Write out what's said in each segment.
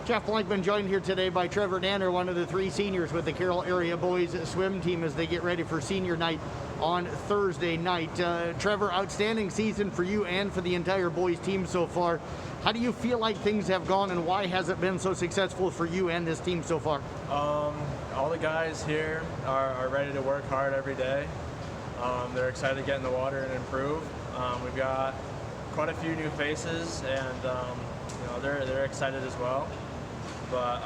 Jeff Blankman joined here today by Trevor Danner, one of the three seniors with the Carroll area boys swim team as they get ready for senior night on Thursday night. Trevor, outstanding season for you and for the entire boys team so far. How do you feel like things have gone, and why has it been so successful for you and this team so far? All the guys here are ready to work hard every day. They're excited to get in the water and improve. We've got quite a few new faces, and they're excited as well. But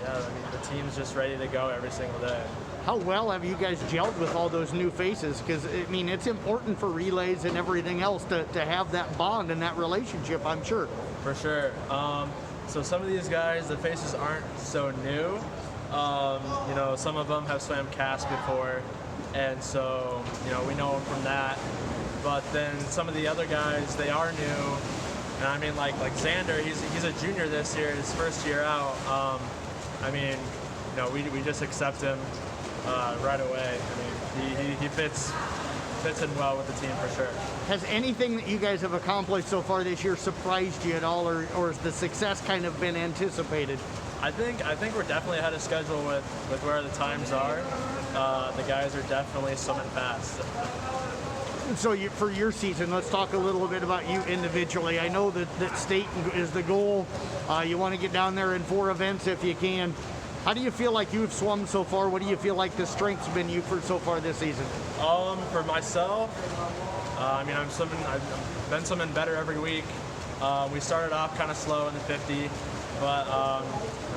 yeah, I mean, the team's just ready to go every single day. How well have you guys gelled with all those new faces? Because, I mean, it's important for relays and everything else to have that bond and that relationship, I'm sure. For sure. So some of these guys, the faces aren't so new. Some of them have swam cast before, and so, we know them from that. But then some of the other guys, they are new. And I mean, like Xander, he's a junior this year, his first year out. We just accept him right away. I mean, he fits in well with the team for sure. Has anything that you guys have accomplished so far this year surprised you at all, or has the success kind of been anticipated? I think we're definitely ahead of schedule with where the times are. The guys are definitely swimming fast. So for your season, let's talk a little bit about you individually. I know that state is the goal. You want to get down there in 4 events if you can. How do you feel like you've swum so far? What do you feel like the strength's been you for so far this season? For myself, I've been swimming better every week. We started off kind of slow in the 50, but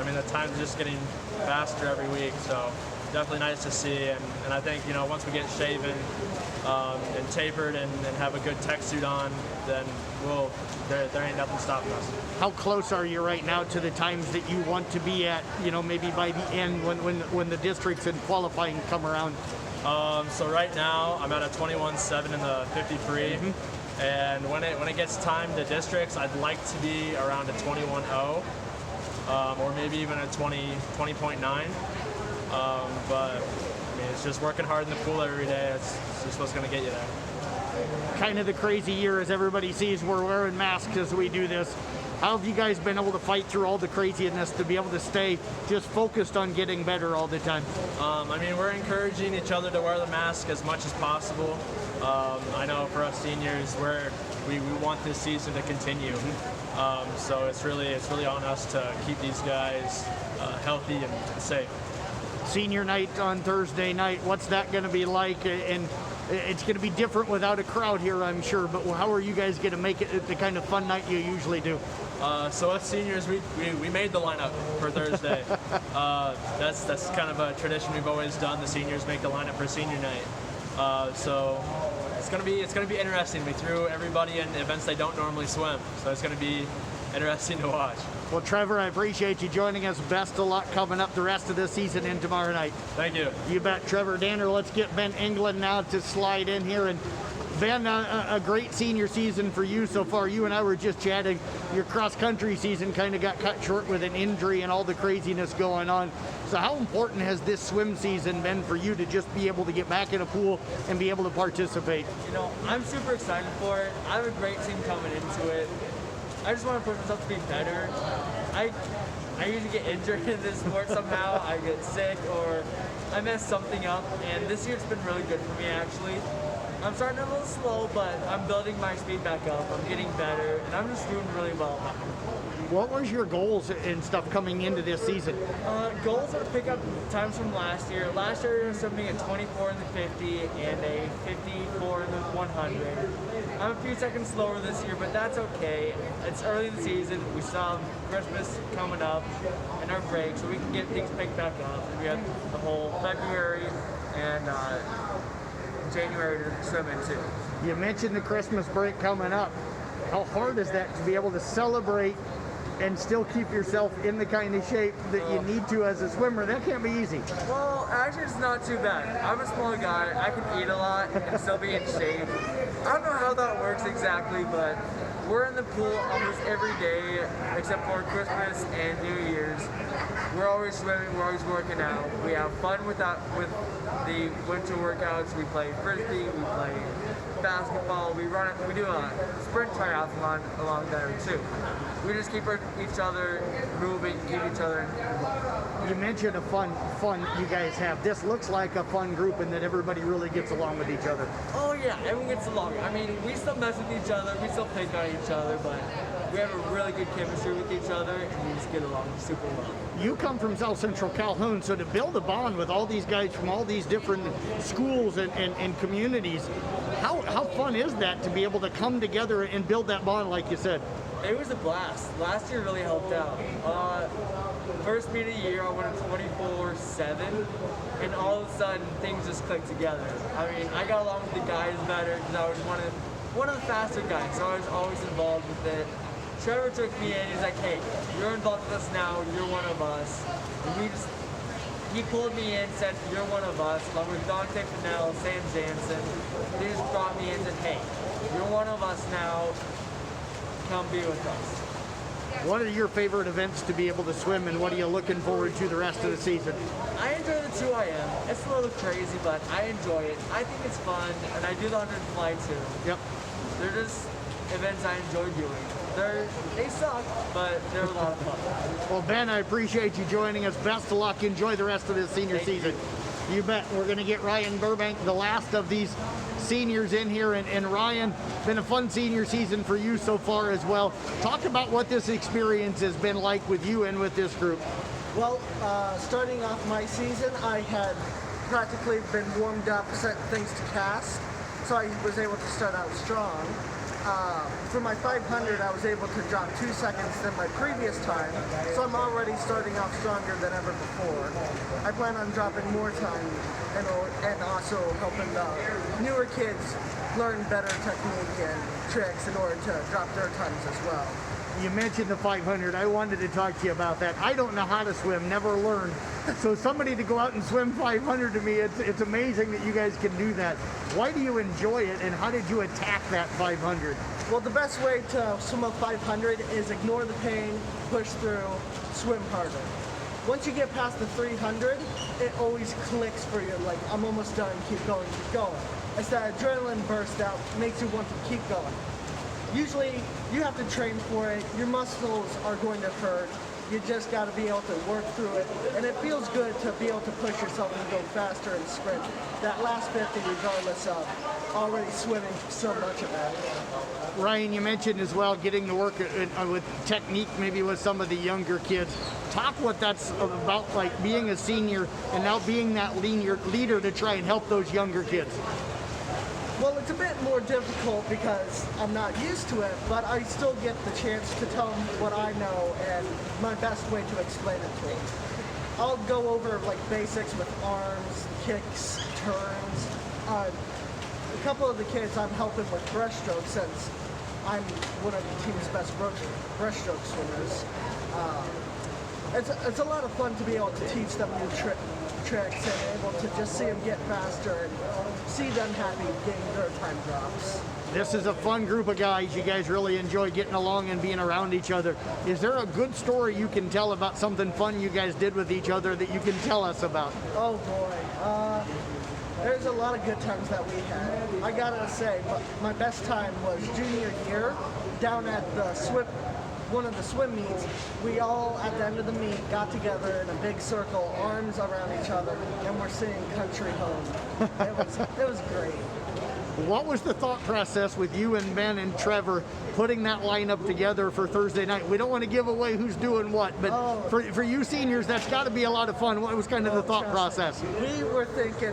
the time's just getting faster every week. So definitely nice to see, and I think once we get shaven and tapered and have a good tech suit on, then there ain't nothing stopping us. How close are you right now to the times that you want to be at? Maybe by the end when the districts and qualifying come around. So right now I'm at a 21.7 in the 53, and when it gets time to districts, I'd like to be around a 21.0, or maybe even a 20.9. But it's just working hard in the pool every day. It's just what's going to get you there. Kind of the crazy year, as everybody sees, we're wearing masks as we do this. How have you guys been able to fight through all the craziness to be able to stay just focused on getting better all the time? We're encouraging each other to wear the mask as much as possible. I know for us seniors, we want this season to continue. So it's really on us to keep these guys healthy and safe. Senior night on Thursday night, what's that going to be like? And it's going to be different without a crowd here, I'm sure, but how are you guys going to make it the kind of fun night you usually do? So us seniors, we made the lineup for Thursday. That's kind of a tradition we've always done. The seniors make the lineup for senior night. So it's gonna be interesting. We threw everybody in events they don't normally swim, so it's gonna be interesting to watch. Well, Trevor, I appreciate you joining us. Best of luck coming up the rest of this season and tomorrow night. Thank you. You bet. Trevor Danner. Let's get Ben Englin now to slide in here. And Ben, a great senior season for you so far. You and I were just chatting. Your cross-country season kind of got cut short with an injury and all the craziness going on. So how important has this swim season been for you to just be able to get back in a pool and be able to participate? I'm super excited for it. I have a great team coming into it. I just want to push myself to be better. I usually get injured in this sport somehow. I get sick or I mess something up, and this year it's been really good for me actually. I'm starting a little slow, but I'm building my speed back up. I'm getting better, and I'm just doing really well. What was your goals and stuff coming into this season? Goals are to pick up times from last year. Last year I was swimming a 24 in the 50 and a 54 in the 100. I'm a few seconds slower this year, but that's okay. It's early in the season. We still have Christmas coming up and our break, so we can get things picked back up. We have the whole February and January to swim into. You mentioned the Christmas break coming up. How hard is that to be able to celebrate and still keep yourself in the kind of shape that you need to as a swimmer? That can't be easy. Well, actually it's not too bad. I'm a small guy. I can eat a lot and still be in shape. I don't know how that works exactly, but we're in the pool almost every day except for Christmas and New Year's. We're always swimming, we're always working out. We have fun with the winter workouts. We play frisbee, we play basketball. We do a sprint triathlon along there too. We just keep each other moving, keep each other. You mentioned a fun you guys have. This looks like a fun group and that everybody really gets along with each other. Oh yeah, everyone gets along. I mean, we still mess with each other, we still pick on each other, but we have a really good chemistry with each other, and we just get along super well. You come from South Central Calhoun, so to build a bond with all these guys from all these different schools and communities, how fun is that to be able to come together and build that bond like you said? It was a blast. Last year really helped out. First meet of the year, I went 24/7, and all of a sudden things just clicked together. I mean, I got along with the guys better because I was one of the faster guys, so I was always involved with it. Trevor took me in, he's like, hey, you're involved with us now, you're one of us. And he pulled me in, said, you're one of us, along with Dante Fennell, Sam Jansen. They just brought me in and said, hey, you're one of us now, come be with us. What are your favorite events to be able to swim, and what are you looking forward to the rest of the season? I enjoy the 2 IM. It's a little crazy, but I enjoy it. I think it's fun, and I do the 100 fly too. Yep. They're just events I enjoy doing. They suck, but they're a lot of fun. Well, Ben, I appreciate you joining us. Best of luck. Enjoy the rest of this senior season. You bet. We're going to get Ryan Burbank, the last of these seniors in here. And Ryan, been a fun senior season for you so far as well. Talk about what this experience has been like with you and with this group. Well, starting off my season, I had practically been warmed up, set things to cast, so I was able to start out strong. For my 500, I was able to drop 2 seconds than my previous time, so I'm already starting off stronger than ever before. I plan on dropping more time and also helping the newer kids learn better technique and tricks in order to drop their times as well. You mentioned the 500. I wanted to talk to you about that. I don't know how to swim, never learned. So somebody to go out and swim 500 to me, it's amazing that you guys can do that. Why do you enjoy it, and how did you attack that 500? Well, the best way to swim a 500 is ignore the pain, push through, swim harder. Once you get past the 300, it always clicks for you, like, I'm almost done, keep going, keep going. It's that adrenaline burst out, makes you want to keep going. Usually, you have to train for it. Your muscles are going to hurt. You just got to be able to work through it. And it feels good to be able to push yourself and go faster and sprint. That last 50, regardless of already swimming so much of it. Ryan, you mentioned as well getting to work with technique maybe with some of the younger kids. Talk what that's about, like being a senior and now being that leader to try and help those younger kids. Well, it's a bit more difficult because I'm not used to it, but I still get the chance to tell them what I know and my best way to explain it to them. I'll go over like basics with arms, kicks, turns. A couple of the kids I'm helping with breaststroke since I'm one of the team's best breaststroke swimmers. It's a lot of fun to be able to teach them new tricks and able to just see them get faster and see them happy getting their time drops. This is a fun group of guys. You guys really enjoy getting along and being around each other. Is there a good story you can tell about something fun you guys did with each other that you can tell us about? Oh boy, there's a lot of good times that we had. I gotta say, my best time was junior year down at the one of the swim meets. We all, at the end of the meet, got together in a big circle, arms around each other, and we're singing Country Home. It was great. What was the thought process with you and Ben and Trevor putting that lineup together for Thursday night? We don't want to give away who's doing what, but for you seniors, that's got to be a lot of fun. What was kind of the thought process? We were thinking,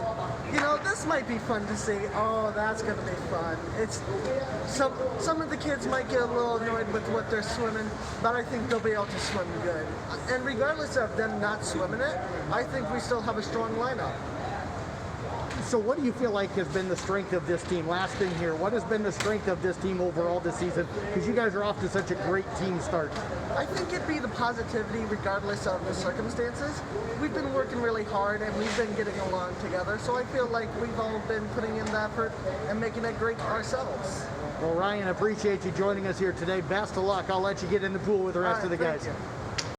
this might be fun to see. Oh, that's going to be fun. It's some of the kids might get a little annoyed with what they're swimming, but I think they'll be able to swim good. And regardless of them not swimming it, I think we still have a strong lineup. So what do you feel like has been the strength of this team? Last thing here, what has been the strength of this team overall this season? Because you guys are off to such a great team start. I think it'd be the positivity regardless of the circumstances. We've been working really hard and we've been getting along together, so I feel like we've all been putting in the effort and making it great ourselves. Well, Ryan, I appreciate you joining us here today. Best of luck. I'll let you get in the pool with the rest of the guys. Thank you.